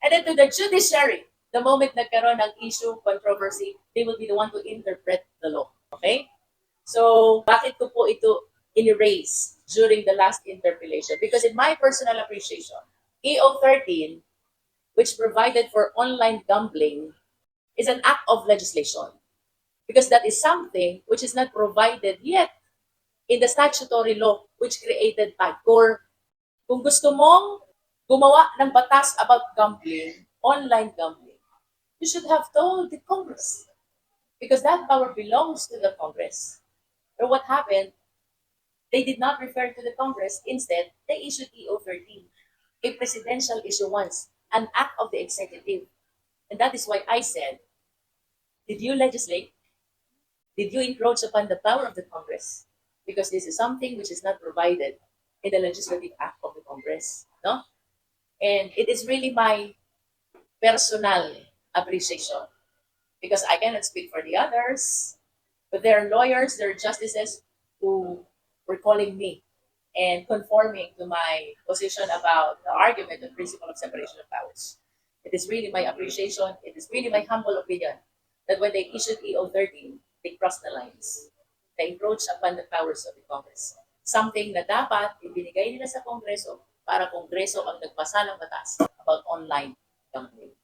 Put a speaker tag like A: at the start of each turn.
A: And then to the judiciary, the moment nagkaroon ng issue, controversy, they will be the one to interpret the law. Okay? So, bakit ko po ito in-erase during the last interpellation? Because in my personal appreciation, EO 13, which provided for online gambling, is an act of legislation. Because that is something which is not provided yet in the statutory law which created PAGCOR. Kung gusto mong gumawa ng batas about gambling, online gambling, you should have told the Congress. Because that power belongs to the Congress. But what happened, they did not refer to the Congress. Instead, they issued EO 13, a presidential issuance, an act of the executive. And that is why I said, did you legislate? Did you encroach upon the power of the Congress? Because this is something which is not provided in the legislative act of the Congress. No? And it is really my personal appreciation because I cannot speak for the others, but there are lawyers, there are justices who were calling me and conforming to my position about the argument and principle of separation of powers. It is really my appreciation, it is really my humble opinion that when they issued EO 13, they crossed the lines. They encroached upon the powers of the Congress. Something na dapat ibinigay nila sa Kongreso para Kongreso ang nagpasa ng batas about online gambling.